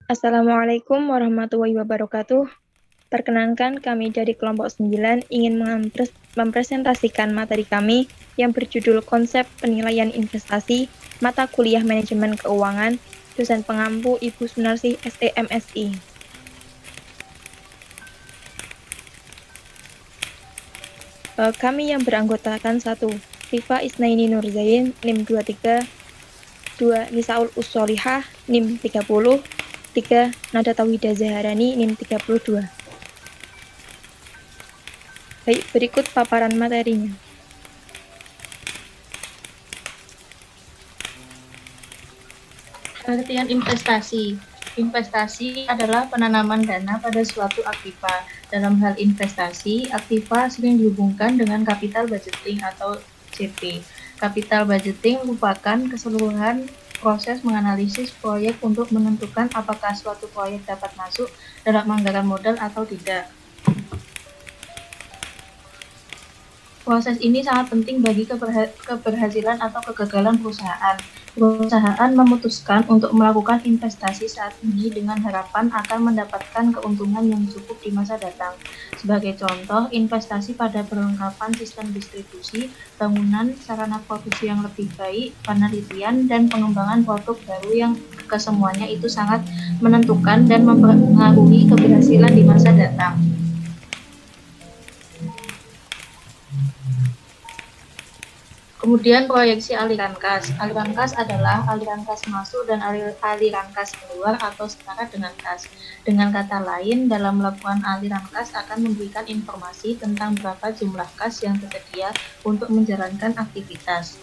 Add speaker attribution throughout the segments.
Speaker 1: Assalamualaikum warahmatullahi wabarakatuh. Perkenankan kami dari kelompok 9 ingin mempresentasikan materi kami yang berjudul Konsep Penilaian Investasi, Mata Kuliah Manajemen Keuangan, dosen pengampu Ibu Sunarsih SEMSI. Kami yang beranggotakan 1. Rifa Isnaini Nurzain, NIM 23, 2. Nisaul Ussolihah, NIM 30, 3. Nada Tauhida Zaharani, NIM 32. Baik, berikut paparan materinya.
Speaker 2: Pengertian investasi. Investasi adalah penanaman dana pada suatu aktiva. Dalam hal investasi, aktiva sering dihubungkan dengan capital budgeting atau CP. Capital budgeting merupakan keseluruhan proses menganalisis proyek untuk menentukan apakah suatu proyek dapat masuk dalam anggaran modal atau tidak. Proses ini sangat penting bagi keberhasilan atau kegagalan perusahaan. Perusahaan memutuskan untuk melakukan investasi saat ini dengan harapan akan mendapatkan keuntungan yang cukup di masa datang. Sebagai contoh, investasi pada perlengkapan sistem distribusi, bangunan, sarana produksi yang lebih baik, penelitian, dan pengembangan produk baru yang kesemuanya itu sangat menentukan dan mempengaruhi keberhasilan di masa datang. Kemudian proyeksi aliran kas. Aliran kas adalah aliran kas masuk dan aliran kas keluar atau setara dengan kas. Dengan kata lain, dalam melakukan aliran kas akan memberikan informasi tentang berapa jumlah kas yang tersedia untuk menjalankan aktivitas.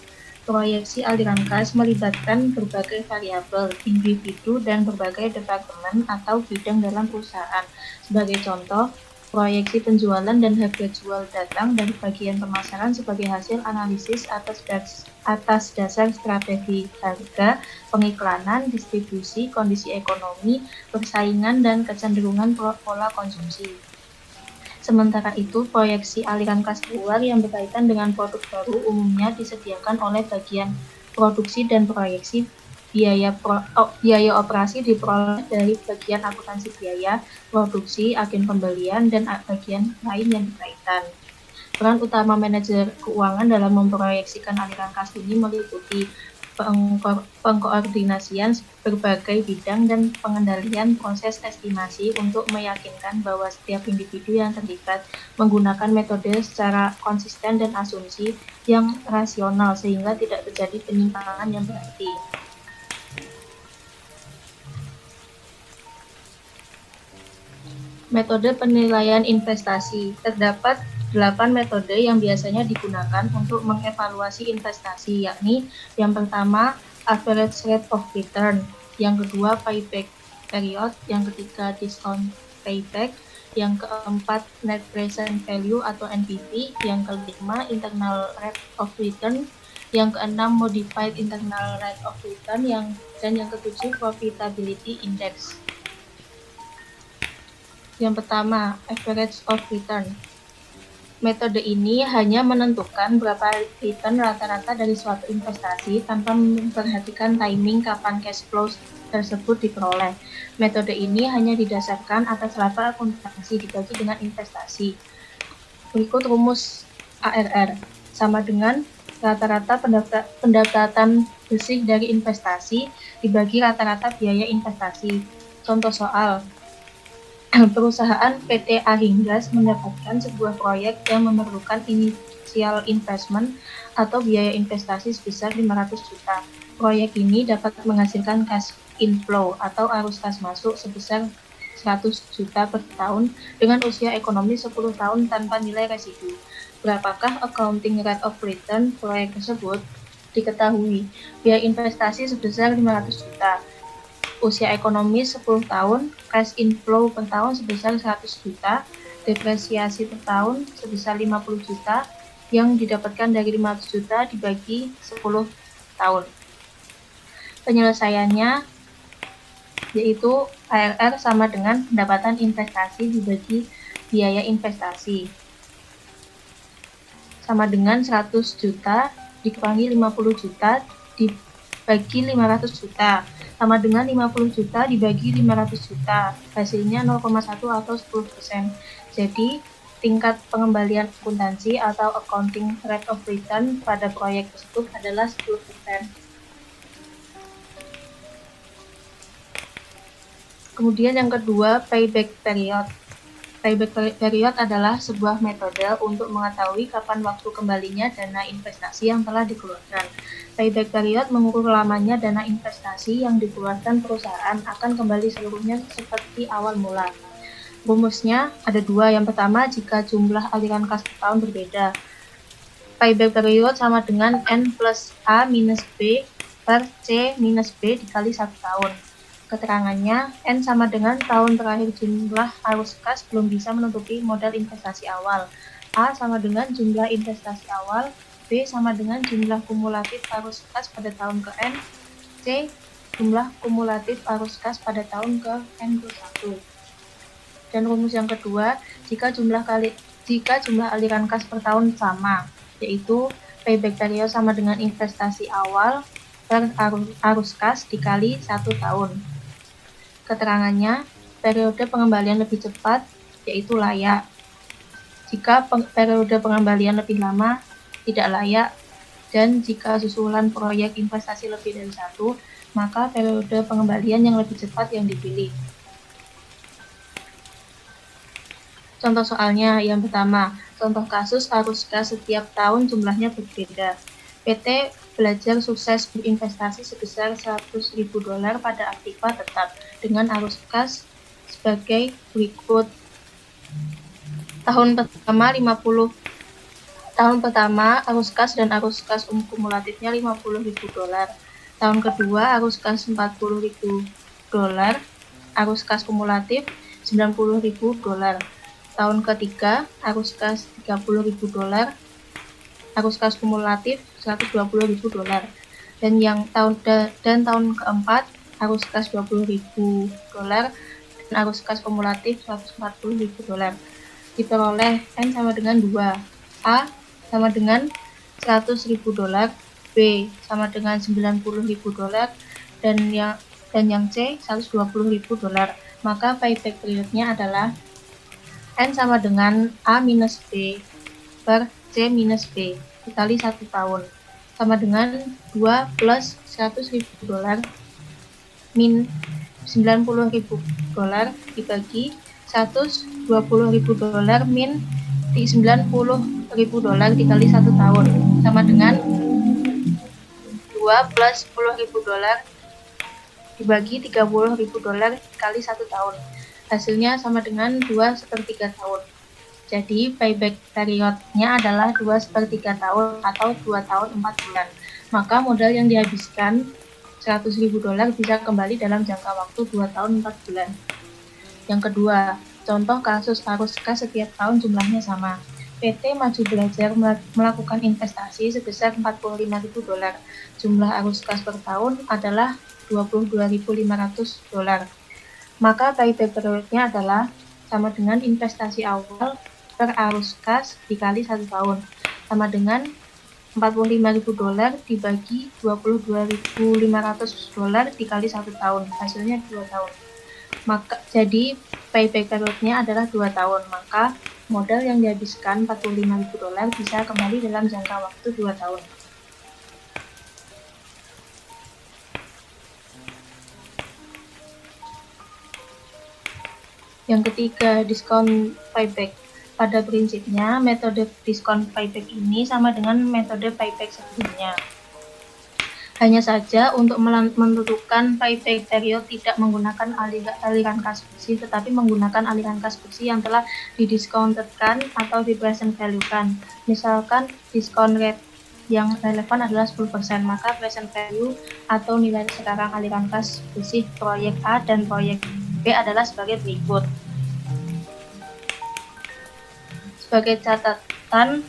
Speaker 2: Proyeksi aliran kas melibatkan berbagai variabel, individu, dan berbagai departemen atau bidang dalam perusahaan. Sebagai contoh, proyeksi penjualan dan harga jual datang dari bagian pemasaran sebagai hasil analisis atas dasar strategi harga, pengiklanan, distribusi, kondisi ekonomi, persaingan, dan kecenderungan pola konsumsi. Sementara itu, proyeksi aliran kas keluar yang berkaitan dengan produk baru umumnya disediakan oleh bagian produksi dan proyeksi biaya operasi diperoleh dari bagian akuntansi biaya, produksi, agen pembelian, dan bagian lain yang berkaitan. Peran utama manajer keuangan dalam memproyeksikan aliran kas ini meliputi pengkoordinasian berbagai bidang dan pengendalian proses estimasi untuk meyakinkan bahwa setiap individu yang terlibat menggunakan metode secara konsisten dan asumsi yang rasional sehingga tidak terjadi penyimpangan yang berarti. Metode penilaian investasi. Terdapat 8 metode yang biasanya digunakan untuk mengevaluasi investasi, yakni yang pertama, average rate of return, yang kedua, payback period, yang ketiga, discount payback, yang keempat, net present value atau NPV, yang kelima, internal rate of return, yang keenam, modified internal rate of return, dan yang ketujuh, profitability index. Yang pertama, average of return. Metode ini hanya menentukan berapa return rata-rata dari suatu investasi tanpa memperhatikan timing kapan cash flow tersebut diperoleh. Metode ini hanya didasarkan atas laba akuntansi dibagi dengan investasi. Berikut rumus ARR, sama dengan rata-rata pendapatan bersih dari investasi dibagi rata-rata biaya investasi. Contoh soal, perusahaan PT Aringgas mendapatkan sebuah proyek yang memerlukan initial investment atau biaya investasi sebesar 500 juta. Proyek ini dapat menghasilkan cash inflow atau arus kas masuk sebesar 100 juta per tahun dengan usia ekonomi 10 tahun tanpa nilai residu. Berapakah accounting rate of return proyek tersebut? Diketahui, biaya investasi sebesar 500 juta. Usia ekonomi 10 tahun, cash inflow per tahun sebesar 100 juta, depresiasi per tahun sebesar 50 juta, yang didapatkan dari 500 juta dibagi 10 tahun. Penyelesaiannya yaitu ARR sama dengan pendapatan investasi dibagi biaya investasi. Sama dengan 100 juta dikurangi 50 juta dibagi 500 juta sama dengan 50 juta dibagi 500 juta, hasilnya 0,1 atau 10%. Jadi tingkat pengembalian akuntansi atau accounting rate of return pada proyek tersebut adalah 10%. Kemudian yang kedua, payback period. Payback period adalah sebuah metode untuk mengetahui kapan waktu kembalinya dana investasi yang telah dikeluarkan. Payback period mengukur lamanya dana investasi yang dikeluarkan perusahaan akan kembali seluruhnya seperti awal mula. Rumusnya ada dua. Yang pertama, jika jumlah aliran kas per tahun berbeda, payback period sama dengan N plus A minus B per C minus B dikali 1 tahun. Keterangannya, N sama dengan tahun terakhir jumlah arus kas belum bisa menutupi modal investasi awal. A sama dengan jumlah investasi awal, B sama dengan jumlah kumulatif arus kas pada tahun ke N, C jumlah kumulatif arus kas pada tahun ke N plus 1. Dan rumus yang kedua, jika jumlah aliran kas per tahun sama, yaitu payback period sama dengan investasi awal per arus kas dikali 1 tahun. Keterangannya, periode pengembalian lebih cepat, yaitu layak. Jika periode pengembalian lebih lama, tidak layak. Dan jika susulan proyek investasi lebih dari 1, maka periode pengembalian yang lebih cepat yang dipilih. Contoh soalnya yang pertama, contoh kasus arus kas setiap tahun jumlahnya berbeda. PT Belajar sukses berinvestasi sebesar $100.000 pada aktiva tetap dengan arus kas sebagai berikut. Tahun pertama arus kas dan arus kas kumulatifnya $50.000. Tahun kedua arus kas $40.000, arus kas kumulatif $90.000. Tahun ketiga arus kas $30.000, arus kas kumulatif $120.000. Dan tahun keempat arus kas $20.000 dan arus kas kumulatif $140.000. Diperoleh N sama dengan 2, A sama dengan $100.000, B sama dengan $90.000 dan yang C $120.000. Maka payback periodnya adalah N sama dengan A minus B per C minus B dikali 1 tahun sama dengan 2 plus $100.000 min $90.000 dibagi $120.000 min $90.000 dikali 1 tahun sama dengan 2 plus $10.000 dibagi $30.000 dikali 1 tahun. Hasilnya sama dengan 2/3 tahun. Jadi payback periodnya adalah 2/3 tahun atau 2 tahun 4 bulan. Maka modal yang dihabiskan $100.000 bisa kembali dalam jangka waktu 2 tahun 4 bulan. Yang kedua, contoh kasus arus kas setiap tahun jumlahnya sama. PT Maju Belajar melakukan investasi sebesar $45.000. Jumlah arus kas per tahun adalah $22.500. Maka payback periodnya adalah sama dengan investasi awal per arus kas dikali 1 tahun sama dengan $45.000 dibagi $22.500 dikali 1 tahun, hasilnya 2 tahun. Maka jadi payback periodnya adalah 2 tahun, maka modal yang dihabiskan $45.000 bisa kembali dalam jangka waktu 2 tahun. Yang ketiga, diskon payback. Pada prinsipnya, metode diskon payback ini sama dengan metode payback sebelumnya. Hanya saja untuk menentukan payback period tidak menggunakan aliran kas bersih, tetapi menggunakan aliran kas bersih yang telah didiskontetkan atau di-present value-kan. Misalkan diskon rate yang relevan adalah 10%, maka present value atau nilai sekarang aliran kas bersih proyek A dan proyek B adalah sebagai berikut. Sebagai catatan,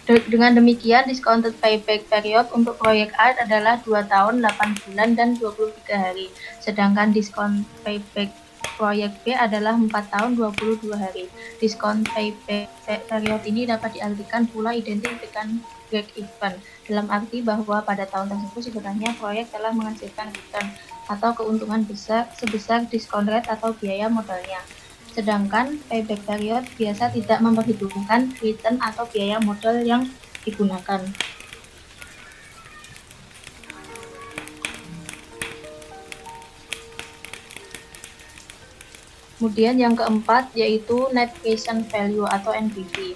Speaker 2: dengan demikian discounted payback period untuk proyek A adalah 2 tahun, 8 bulan, dan 23 hari. Sedangkan diskon payback proyek B adalah 4 tahun 22 hari. Diskon payback period ini dapat diartikan pula identik dengan break even, dalam arti bahwa pada tahun tersebut sebenarnya proyek telah menghasilkan return atau keuntungan besar sebesar diskon rate atau biaya modalnya. Sedangkan payback period biasa tidak memperhitungkan return atau biaya modal yang digunakan. Kemudian yang keempat yaitu Net Present Value atau NPV.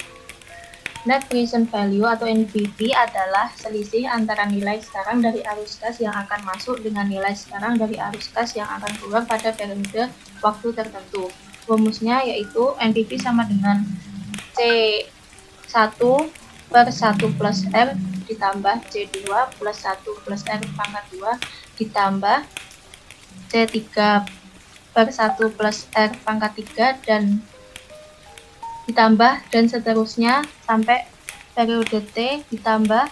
Speaker 2: Net Present Value atau NPV adalah selisih antara nilai sekarang dari arus kas yang akan masuk dengan nilai sekarang dari arus kas yang akan keluar pada periode waktu tertentu. Rumusnya yaitu NPV sama dengan C1 per 1 plus R ditambah C2 plus 1 plus R pangkat 2 ditambah C3 per 1 plus R pangkat 3 dan ditambah dan seterusnya sampai periode T ditambah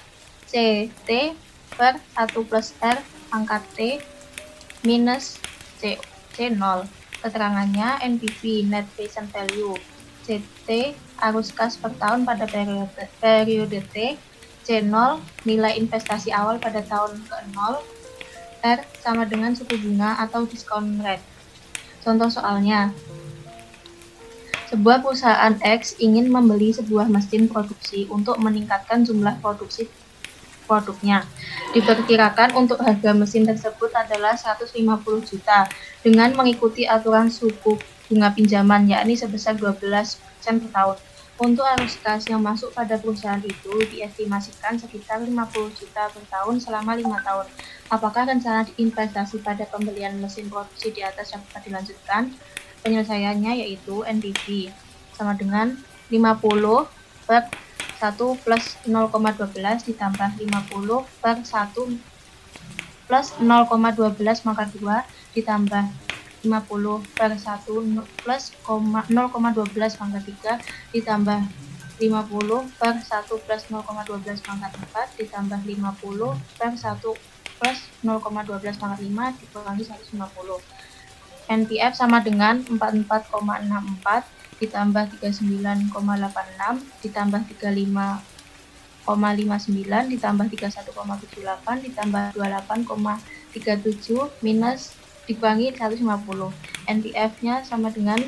Speaker 2: CT per 1 plus R pangkat T minus C0. Keterangannya NPV Net Present Value, CT arus kas per tahun pada periode T, C0 nilai investasi awal pada tahun ke-0, R sama dengan suku bunga atau discount rate. Contoh soalnya, sebuah perusahaan X ingin membeli sebuah mesin produksi untuk meningkatkan jumlah produksi produknya. Diperkirakan untuk harga mesin tersebut adalah 150 juta dengan mengikuti aturan suku bunga pinjaman yakni sebesar 12% per tahun. Untuk arus kas yang masuk pada perusahaan itu diestimasikan sekitar 50 juta per tahun selama 5 tahun. Apakah rencana investasi pada pembelian mesin produksi di atas dapat dilanjutkan? Penyelesaiannya yaitu NPV sama dengan 50 per 1 plus 0,12 ditambah 50 per 1 plus 0,12 maka 2 ditambah 50 per 1 plus 0,12 pangkat 3 ditambah 50 per 1 plus 0,12 pangkat 4 ditambah 50 per 1 plus 0,12 pangkat 5 dikurangi 150. NPF sama dengan 44,64 ditambah 39,86 ditambah 35,59 ditambah 31,78 ditambah 28,37 minus dikurangi 150. NPF-nya sama dengan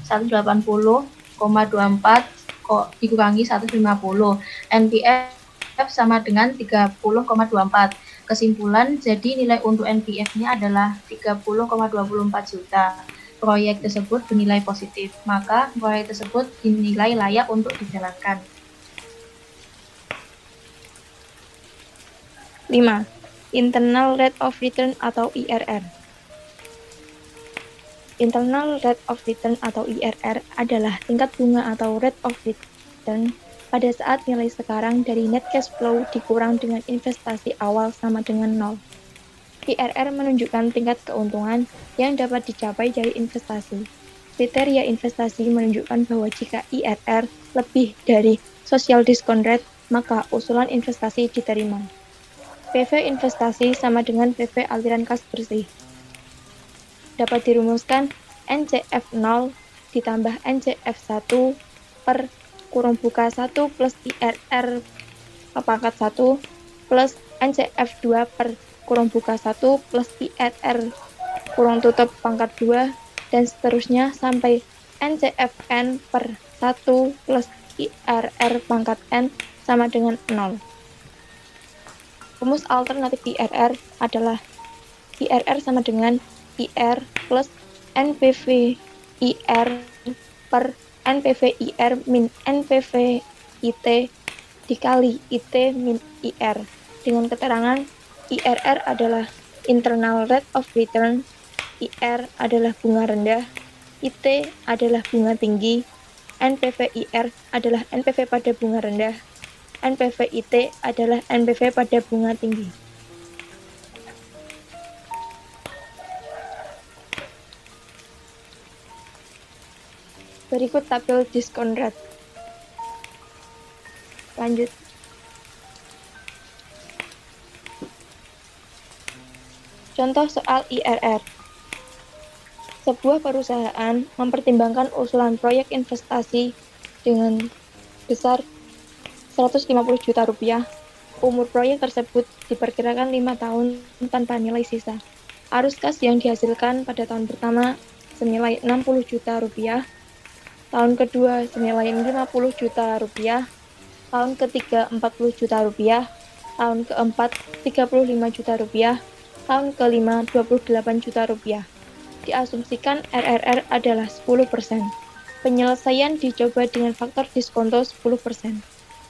Speaker 2: 180,24 dikurangi 150. NPF sama dengan 30,24. Kesimpulan, jadi nilai untuk NPF-nya adalah 30,24 juta. Proyek tersebut bernilai positif, maka proyek tersebut dinilai layak untuk dijalankan.
Speaker 1: 5. Internal Rate of Return atau IRR. Internal Rate of Return atau IRR adalah tingkat bunga atau Rate of Return pada saat nilai sekarang dari net cash flow dikurang dengan investasi awal sama dengan 0. IRR menunjukkan tingkat keuntungan yang dapat dicapai dari investasi. Kriteria investasi menunjukkan bahwa jika IRR lebih dari social discount rate, maka usulan investasi diterima. PV investasi sama dengan PV aliran kas bersih. Dapat dirumuskan NCF 0 ditambah NCF 1 per kurung buka 1 plus IRR pangkat 1 plus NCF 2 per kurung buka 1 plus IRR kurung tutup pangkat 2 dan seterusnya sampai NCFN per 1 plus IRR pangkat N sama dengan 0. Rumus alternatif IRR adalah IRR sama dengan IR plus NPV IR per NPV IR min NPV IT dikali IT min IR dengan keterangan IRR adalah internal rate of return, IR adalah bunga rendah, IT adalah bunga tinggi, NPV IR adalah NPV pada bunga rendah, NPV IT adalah NPV pada bunga tinggi. Berikut tabel discount rate. Lanjut. Contoh soal IRR. Sebuah perusahaan mempertimbangkan usulan proyek investasi dengan besar 150 juta rupiah. Umur proyek tersebut diperkirakan 5 tahun tanpa nilai sisa. Arus kas yang dihasilkan pada tahun pertama senilai 60 juta rupiah, tahun kedua senilai 50 juta rupiah, tahun ketiga 40 juta rupiah, tahun keempat 35 juta rupiah, tahun kelima 28 juta rupiah. Diasumsikan RRR adalah 10%. Penyelesaian dicoba dengan faktor diskonto 10%.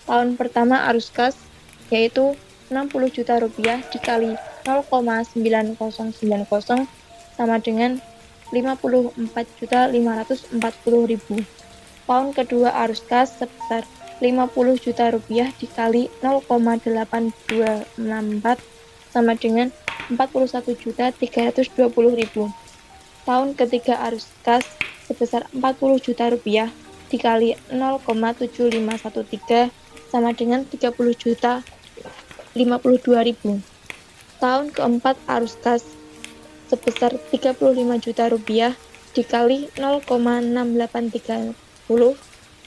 Speaker 1: Tahun pertama arus kas yaitu 60 juta rupiah dikali 0,9090 sama dengan 54.540.000. Tahun kedua arus kas sebesar 50 juta rupiah dikali 0,8264 sama dengan 41.320.000. Tahun ketiga arus kas sebesar 40 juta rupiah dikali 0,7513 sama dengan 30 juta 52.000. Tahun keempat arus kas sebesar 35 juta rupiah dikali 0,6830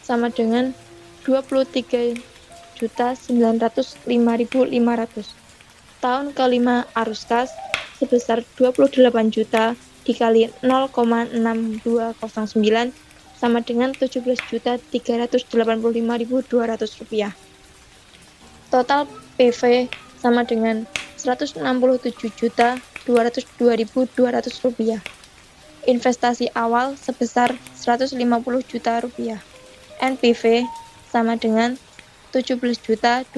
Speaker 1: sama dengan 23.905.500. Tahun kelima arus kas sebesar 28 juta dikali 0,6209 sama dengan 17.385.200 rupiah. Total PV sama dengan 167.202.200 rupiah. Investasi awal sebesar 150 juta rupiah. NPV sama dengan 17.202.200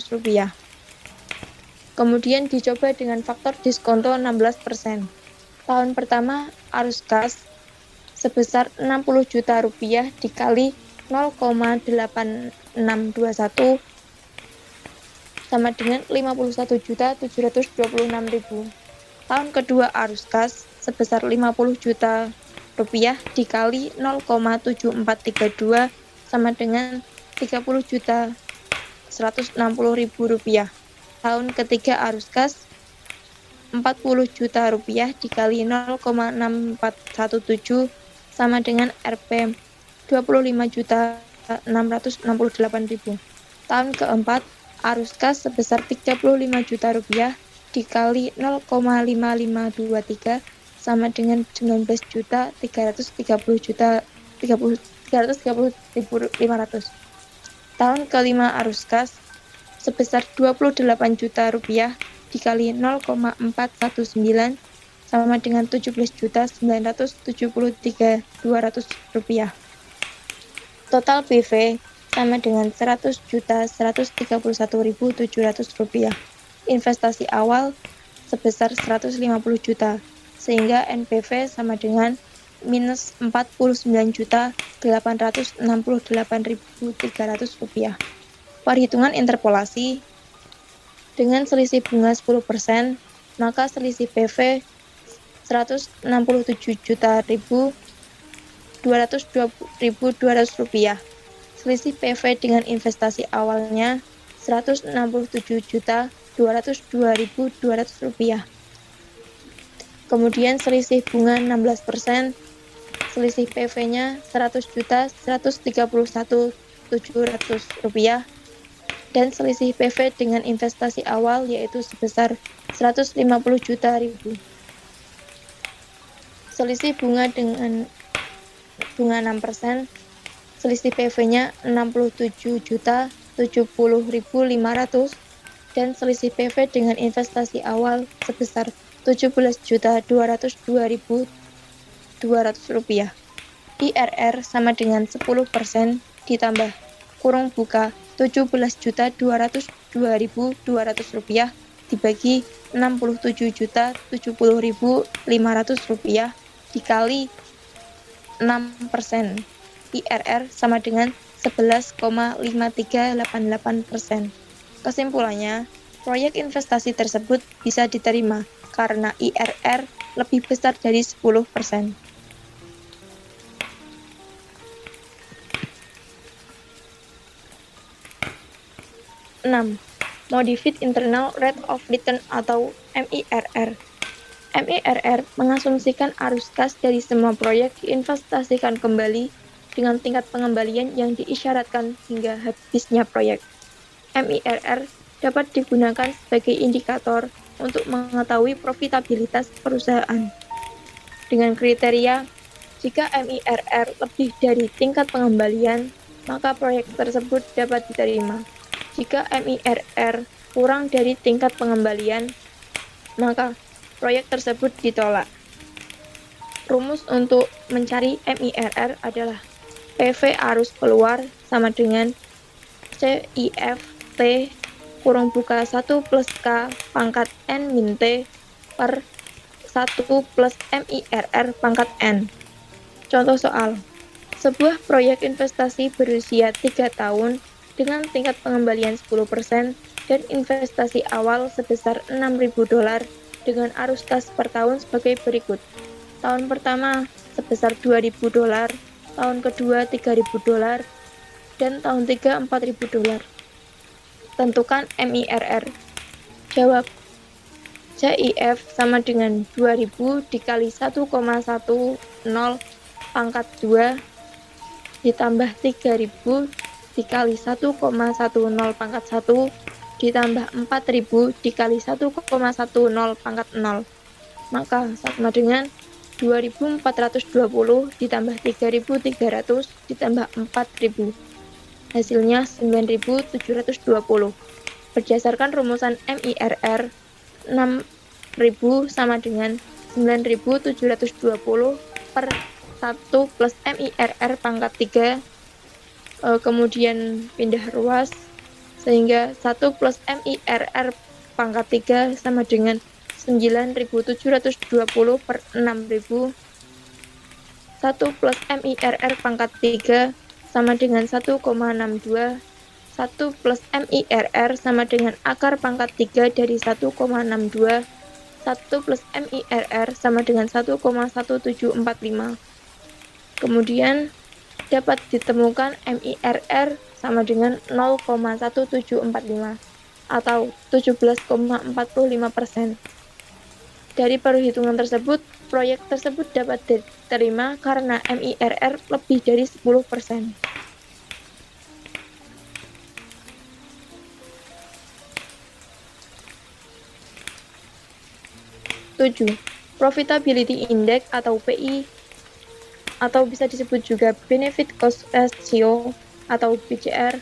Speaker 1: rupiah. Kemudian dicoba dengan faktor diskonto 16%. Tahun pertama arus kas sebesar 60 juta rupiah dikali 0,8621 sama dengan 51.726.000. Tahun kedua arus kas sebesar 50 juta rupiah dikali 0,7432 sama dengan 30.160.000 rupiah. Tahun ketiga arus kas 40 juta rupiah dikali 0,6417 sama dengan Rp 25.668.000. Tahun keempat arus kas sebesar 35 juta rupiah dikali 0,5523 sama dengan 19.330.500. Tahun kelima arus kas sebesar 28 juta rupiah dikali 0,419 sama dengan 17.973.200 rupiah. Total PV sama dengan 100.131.700 rupiah. Investasi awal sebesar 150 juta, sehingga NPV sama dengan minus 49.868.300 rupiah. Perhitungan interpolasi dengan selisih bunga 10%, maka selisih PV 167.200.200 rupiah. Selisih PV dengan investasi awalnya 167.202.200 rupiah. Kemudian selisih bunga 16%, selisih PV-nya 100.131.700 rupiah, dan selisih PV dengan investasi awal yaitu sebesar 150 juta ribu. Selisih bunga dengan bunga 6%, selisih PV-nya 67.070.500 dan selisih PV dengan investasi awal sebesar 17.202.200 rupiah. IRR sama dengan 10% ditambah kurung buka 17.202.200 rupiah dibagi 67.070.500 rupiah dikali 6%. IRR sama dengan 11,5388%. Kesimpulannya, proyek investasi tersebut bisa diterima karena IRR lebih besar dari 10%. Modified Internal Rate of Return atau MIRR. MIRR mengasumsikan arus kas dari semua proyek diinvestasikan kembali dengan tingkat pengembalian yang diisyaratkan hingga habisnya proyek. MIRR dapat digunakan sebagai indikator untuk mengetahui profitabilitas perusahaan. Dengan kriteria, jika MIRR lebih dari tingkat pengembalian, maka proyek tersebut dapat diterima. Jika MIRR kurang dari tingkat pengembalian, maka proyek tersebut ditolak. Rumus untuk mencari MIRR adalah PV arus keluar sama dengan CIF T kurung buka 1 plus K pangkat N min T per 1 plus MIRR pangkat N. Contoh soal, sebuah proyek investasi berusia 3 tahun dengan tingkat pengembalian 10% dan investasi awal sebesar $6.000 dengan arus kas per tahun sebagai berikut. Tahun pertama sebesar $2.000, tahun kedua $3.000, dan tahun ketiga $4.000. Tentukan MIRR. Jawab. CIF sama dengan 2000 dikali 1,10 pangkat 2 ditambah 3000 dikali 1,10 pangkat 1 ditambah 4000 dikali 1,10 pangkat 0. Maka sama dengan 2420 ditambah 3300 ditambah 4000. Hasilnya 9720. Berdasarkan rumusan MIRR, 6000 sama dengan 9720 per 1 plus MIRR pangkat 3, kemudian pindah ruas, sehingga 1 plus MIRR pangkat 3 sama dengan 9720 per 6000. 1 plus MIRR pangkat 3 sama dengan 1,62. 1 plus MIRR sama dengan akar pangkat 3 dari 1,62. 1 plus MIRR sama dengan 1,1745. Kemudian dapat ditemukan MIRR sama dengan 0,1745 atau 17,45%. Dari perhitungan tersebut, proyek tersebut dapat diterima karena MIRR lebih dari 10%. Profitability Index atau PI atau bisa disebut juga Benefit Cost Ratio atau BCR.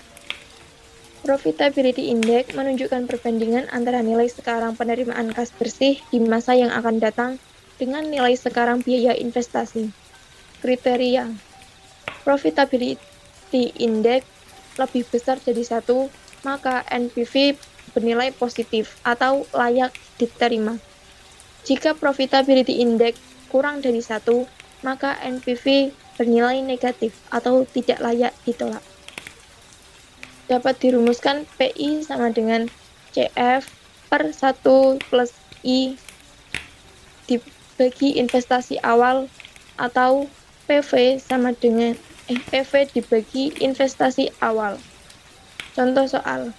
Speaker 1: Profitability Index menunjukkan perbandingan antara nilai sekarang penerimaan kas bersih di masa yang akan datang dengan nilai sekarang biaya investasi. Kriteria Profitability Index lebih besar dari 1, maka NPV bernilai positif atau layak diterima. Jika Profitability Index kurang dari 1, maka NPV bernilai negatif atau tidak layak ditolak. Dapat dirumuskan PI sama dengan CF per 1 plus I dibagi investasi awal atau PV sama dengan PV dibagi investasi awal. Contoh soal.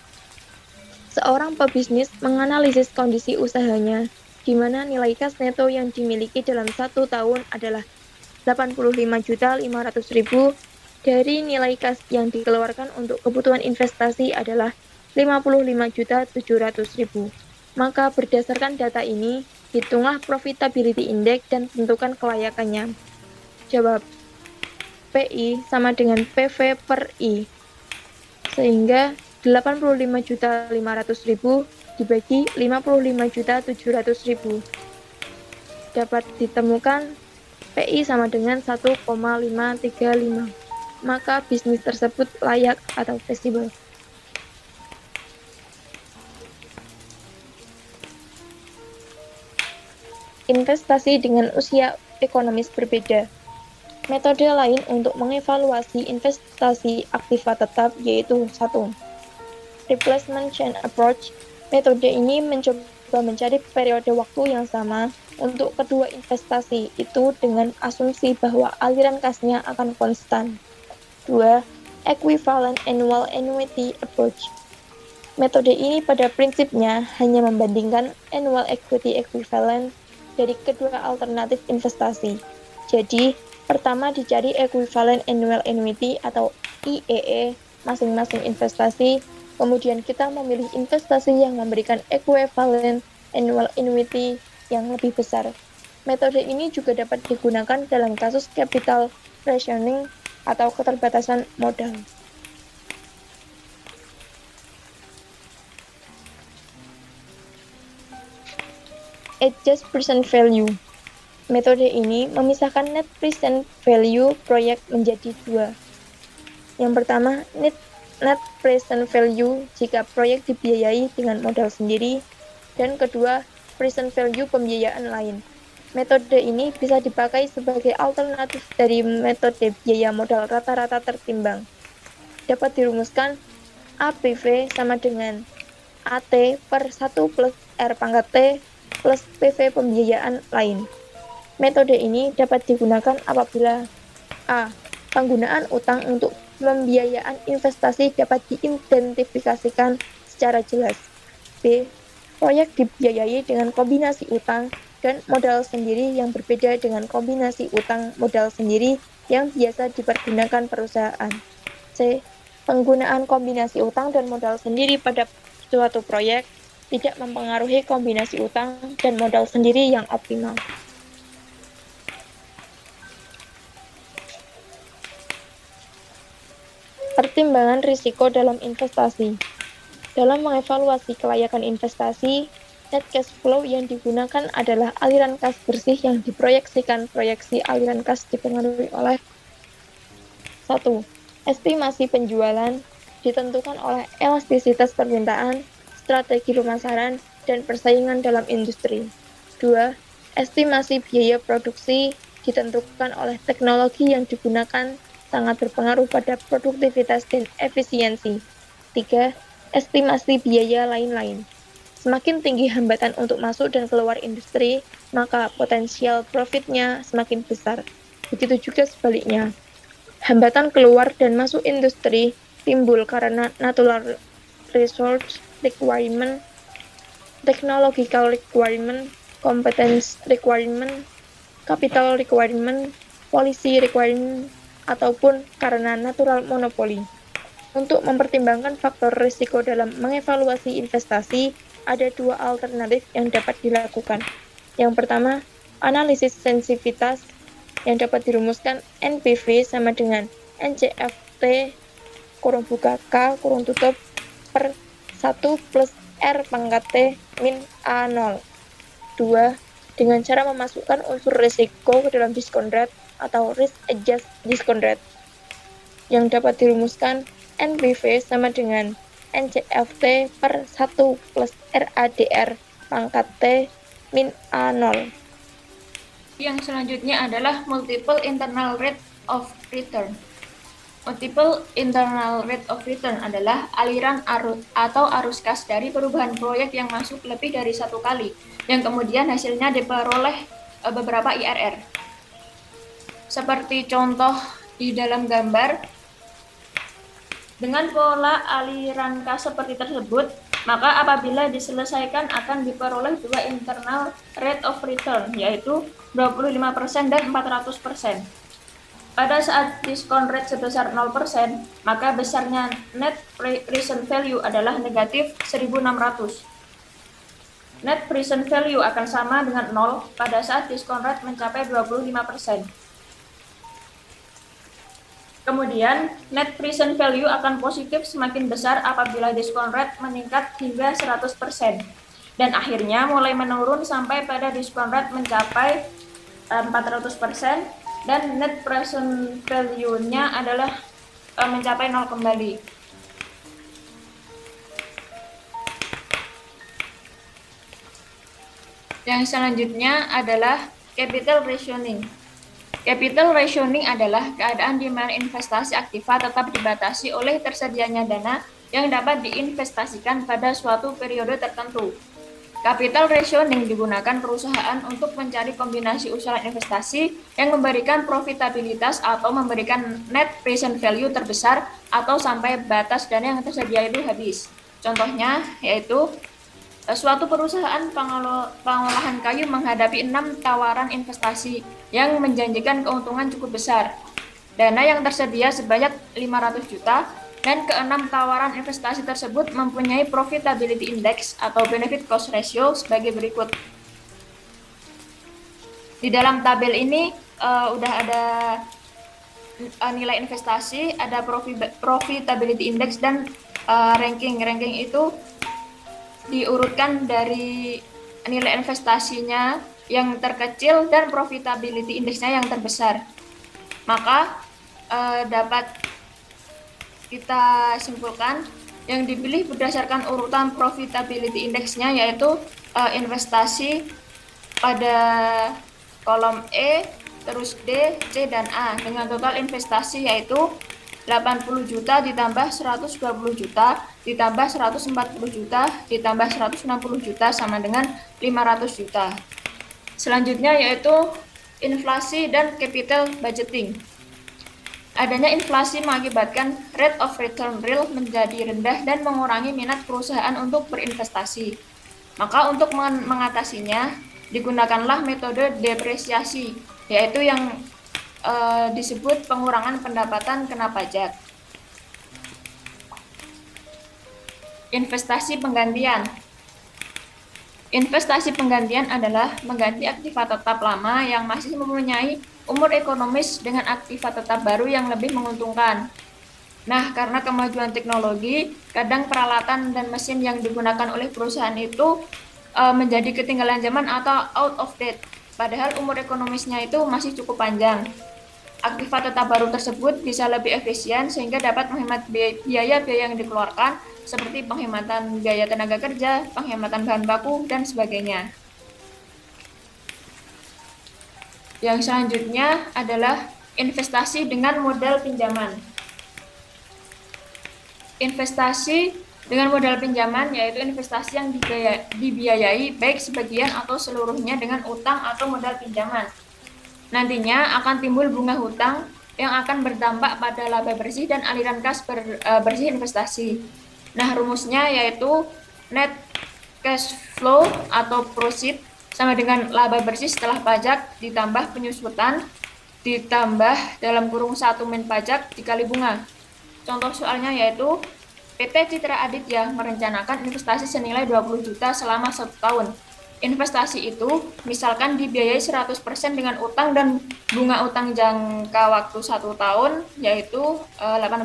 Speaker 1: Seorang pebisnis menganalisis kondisi usahanya di mana nilai kas neto yang dimiliki dalam 1 tahun adalah 85.500.000 dari nilai kas yang dikeluarkan untuk kebutuhan investasi adalah 55.700.000. Maka berdasarkan data ini, hitunglah profitability index dan tentukan kelayakannya. Jawab. PI sama dengan PV per I. Sehingga 85.500.000 dibagi 55.700.000 dapat ditemukan PI sama dengan 1,535. Maka bisnis tersebut layak atau feasible. Investasi dengan usia ekonomis berbeda. Metode lain untuk mengevaluasi investasi aktiva tetap yaitu 1. Replacement chain approach. Metode ini mencoba mencari periode waktu yang sama untuk kedua investasi itu dengan asumsi bahwa aliran kasnya akan konstan. 2. Equivalent annual annuity approach. Metode ini pada prinsipnya hanya membandingkan annual equity equivalent dari kedua alternatif investasi. Jadi, pertama dicari equivalent annual annuity atau IEE masing-masing investasi, kemudian kita memilih investasi yang memberikan equivalent annual annuity yang lebih besar. Metode ini juga dapat digunakan dalam kasus capital rationing atau keterbatasan modal. Adjust present value. Metode ini memisahkan net present value proyek menjadi dua. Yang pertama, net present value jika proyek dibiayai dengan modal sendiri, dan kedua, present value pembiayaan lain. Metode ini bisa dipakai sebagai alternatif dari metode biaya modal rata-rata tertimbang. Dapat dirumuskan APV sama dengan AT per 1 plus R pangkat T plus PV pembiayaan lain. Metode ini dapat digunakan apabila A. Penggunaan utang untuk pembiayaan investasi dapat diidentifikasikan secara jelas. B. Proyek dibiayai dengan kombinasi utang dan modal sendiri yang berbeda dengan kombinasi utang modal sendiri yang biasa dipergunakan perusahaan. C. Penggunaan kombinasi utang dan modal sendiri pada suatu proyek tidak mempengaruhi kombinasi utang dan modal sendiri yang optimal. Pertimbangan risiko dalam investasi. Dalam mengevaluasi kelayakan investasi, net cash flow yang digunakan adalah aliran kas bersih yang diproyeksikan. Proyeksi aliran kas dipengaruhi oleh 1. Estimasi penjualan ditentukan oleh elastisitas permintaan, strategi pemasaran, dan persaingan dalam industri. 2. Estimasi biaya produksi ditentukan oleh teknologi yang digunakan sangat berpengaruh pada produktivitas dan efisiensi. 3. Estimasi biaya lain-lain. Semakin tinggi hambatan untuk masuk dan keluar industri, maka potensial profitnya semakin besar. Begitu juga sebaliknya. Hambatan keluar dan masuk industri timbul karena natural resource requirement, technological requirement, competence requirement, capital requirement, policy requirement, ataupun karena natural monopoly. Untuk mempertimbangkan faktor risiko dalam mengevaluasi investasi, ada dua alternatif yang dapat dilakukan. Yang pertama, analisis sensitivitas yang dapat dirumuskan NPV sama dengan NCFT kurung buka K kurung tutup per 1 plus R pangkat T min A0. 2. Dengan cara memasukkan unsur risiko ke dalam discount rate atau risk adjust discount rate yang dapat dirumuskan NPV sama dengan NCFT per 1 plus RADR pangkat T min A0.
Speaker 2: Yang selanjutnya adalah multiple internal rate of return. Multiple internal rate of return adalah aliran arus kas dari perubahan proyek yang masuk lebih dari satu kali, yang kemudian hasilnya diperoleh beberapa IRR. Seperti contoh di dalam gambar, dengan pola aliran kas seperti tersebut, maka apabila diselesaikan akan diperoleh dua internal rate of return, yaitu 25% dan 400%. Pada saat diskon rate sebesar 0%, maka besarnya net present value adalah negatif 1.600. Net present value akan sama dengan 0 pada saat diskon rate mencapai 25%. Kemudian, net present value akan positif semakin besar apabila diskon rate meningkat hingga 100%. Dan akhirnya mulai menurun sampai pada diskon rate mencapai 400%, dan net present value-nya adalah mencapai 0 kembali. Yang selanjutnya adalah capital rationing. Capital rationing adalah keadaan di mana investasi aktiva tetap dibatasi oleh tersedianya dana yang dapat diinvestasikan pada suatu periode tertentu. Capital rationing digunakan perusahaan untuk mencari kombinasi usulan investasi yang memberikan profitabilitas atau memberikan net present value terbesar atau sampai batas dana yang tersedia itu habis. Contohnya yaitu
Speaker 3: Suatu perusahaan pengolahan kayu menghadapi 6 tawaran investasi yang menjanjikan keuntungan cukup besar. Dana yang tersedia sebanyak 500 juta dan keenam tawaran investasi tersebut mempunyai profitability index atau benefit cost ratio sebagai berikut. Di dalam tabel ini udah ada nilai investasi, ada profitability index dan ranking. Ranking itu diurutkan dari nilai investasinya yang terkecil dan profitability indexnya yang terbesar. Maka dapat kita simpulkan yang dipilih berdasarkan urutan profitability indexnya yaitu investasi pada kolom E, terus D, C, dan A dengan total investasi yaitu 80 juta ditambah 120 juta ditambah 140 juta ditambah 160 juta sama dengan 500 juta. Selanjutnya yaitu inflasi dan capital budgeting. Adanya inflasi mengakibatkan rate of return real menjadi rendah dan mengurangi minat perusahaan untuk berinvestasi. Maka untuk mengatasinya digunakanlah metode depresiasi, yaitu yang disebut pengurangan pendapatan kena pajak. Investasi penggantian. Investasi penggantian adalah mengganti aktiva tetap lama yang masih mempunyai umur ekonomis dengan aktiva tetap baru yang lebih menguntungkan. Nah, karena kemajuan teknologi, kadang peralatan dan mesin yang digunakan oleh perusahaan itu menjadi ketinggalan zaman atau out of date, padahal umur ekonomisnya itu masih cukup panjang. Aktiva tetap baru tersebut bisa lebih efisien sehingga dapat menghemat biaya-biaya yang dikeluarkan seperti penghematan biaya tenaga kerja, penghematan bahan baku, dan sebagainya. Yang selanjutnya adalah investasi dengan modal pinjaman. Investasi dengan modal pinjaman yaitu investasi yang dibiayai baik sebagian atau seluruhnya dengan utang atau modal pinjaman. Nantinya akan timbul bunga hutang yang akan berdampak pada laba bersih dan aliran kas bersih investasi. Nah, rumusnya yaitu net cash flow atau proceed sama dengan laba bersih setelah pajak ditambah penyusutan ditambah dalam kurung 1 min pajak dikali bunga. Contoh soalnya yaitu PT Citra Aditya merencanakan investasi senilai 20 juta selama 1 tahun. Investasi itu misalkan dibiayai 100% dengan utang dan bunga utang jangka waktu 1 tahun yaitu 18%.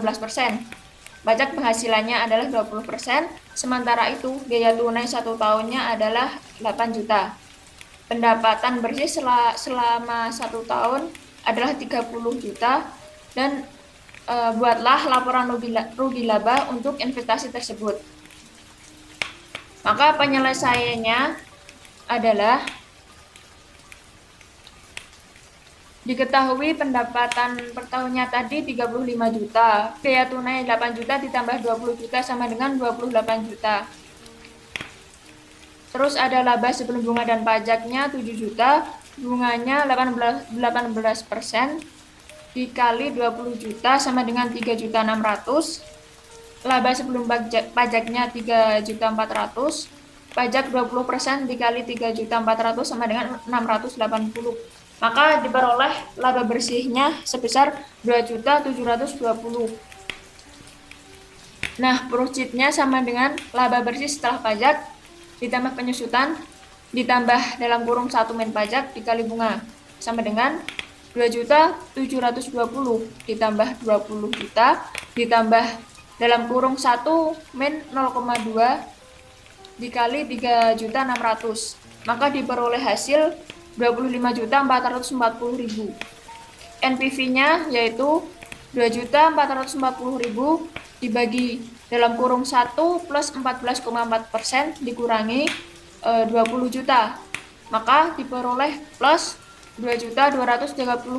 Speaker 3: Pajak penghasilannya adalah 20%, sementara itu biaya tunai 1 tahunnya adalah 8 juta. Pendapatan bersih selama 1 tahun adalah 30 juta dan buatlah laporan rugi laba untuk investasi tersebut. Maka penyelesaiannya adalah diketahui pendapatan per tahunnya tadi 35 juta, biaya tunai 8 juta ditambah 20 juta sama dengan 28 juta. Terus ada laba sebelum bunga dan pajaknya 7 juta, bunganya 18% dikali 20 juta sama dengan 3.600.000. Laba sebelum pajaknya 3.400.000. Pajak 20% dikali 3.400.000 sama dengan 680. Maka diperoleh laba bersihnya sebesar 2.720.000. Nah, proceednya sama dengan laba bersih setelah pajak ditambah penyusutan ditambah dalam kurung 1 min pajak dikali bunga sama dengan 2.720 ditambah 20 juta ditambah dalam kurung 1 min 0,2 dikali 3.600.000, maka diperoleh hasil 25.440.000. NPV-nya yaitu 2.440.000 dibagi dalam kurung 1 plus 14,4% dikurangi 20 juta, maka diperoleh plus 2.237.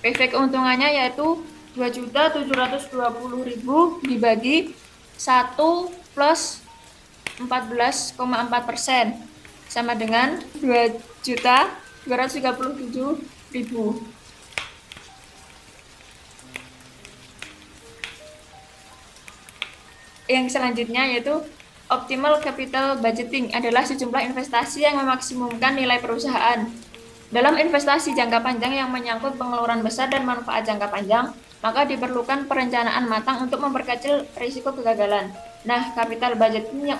Speaker 3: PV keuntungannya yaitu 2.720.000 dibagi 1 plus 14,4% sama dengan 2.237.000. yang selanjutnya yaitu optimal capital budgeting adalah sejumlah investasi yang memaksimumkan nilai perusahaan. Dalam investasi jangka panjang yang menyangkut pengeluaran besar dan manfaat jangka panjang, maka diperlukan perencanaan matang untuk memperkecil risiko kegagalan. Nah, capital budgeting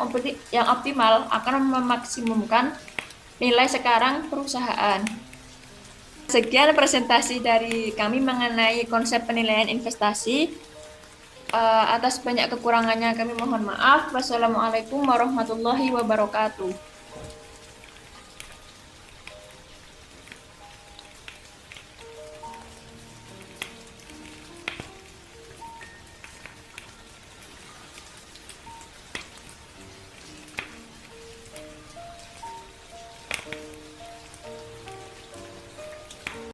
Speaker 3: yang optimal akan memaksimumkan nilai sekarang perusahaan. Sekian presentasi dari kami mengenai konsep penilaian investasi. Atas banyak kekurangannya kami mohon maaf. Wassalamualaikum warahmatullahi wabarakatuh.